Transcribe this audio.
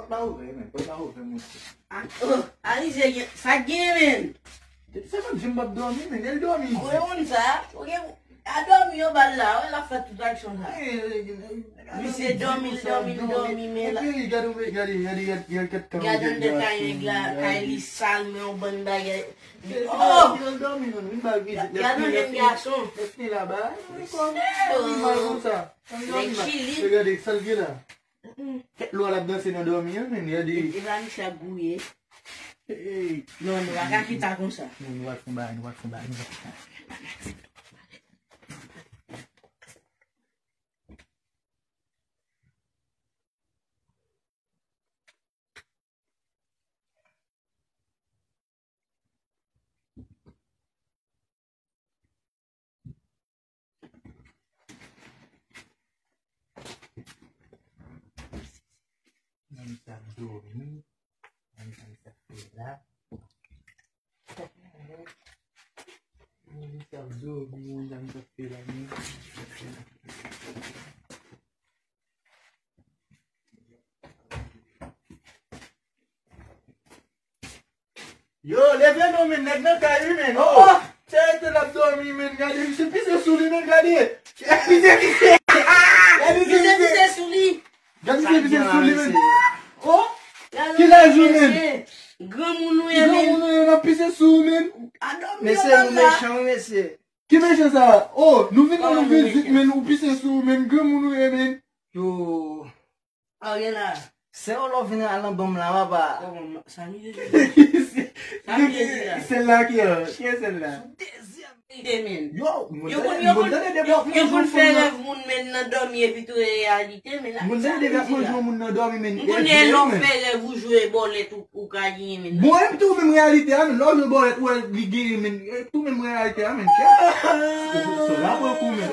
Pot la ouve men. Pot la ouve men. Ali sa gen men. Se man jimbab dormi men. El dormi. Oye on sa. Oye a dormi yo bal la. Oye la fait toute action sa. Mi se dormi men la. Gade ket kan. Gade on de kay li sal men on ban bagay. El dormi non. Min ba vizit. Gade on dem garçon. Esni la ba. Kon sa. Regardez salve là. Lo la danse non dormi men. Yadi. Ivan sa gouye. Non, nous va quitter comme ça. Nous va fumar. Yo, levez-nous, men, nèg nan kay men. Oh, c'est l'abdomen, men. Regardez, c'est pissé sous lui, men, regardez. Pissé sous lui. Regardez, pissé sous lui, men. Oh, qui l'a joué, men? Grand mounou, men. On pissé sous, men. Monsieur, vous méchant, monsieur. Qui méchant ça? Oh, nous venons nous visiter, men, ou pissé sous, men. Grand mounou, men. Yo. Ah, rien là. C'est on l'a venu à l'embaume là, papa. Ça m'y Celle-là qui est celle-là? Yo, Yo, kon fè rêve moun men nan dormi et puis tout réalité men la. Moun zè développement jou moun nan dormi men. Moun konè l'on fè rêve ou jouer bolet ou ka gagner men. Bon, même tout même réalité men, l'on joue bolet ou li gagner men, tout même réalité men. So là pour coup men.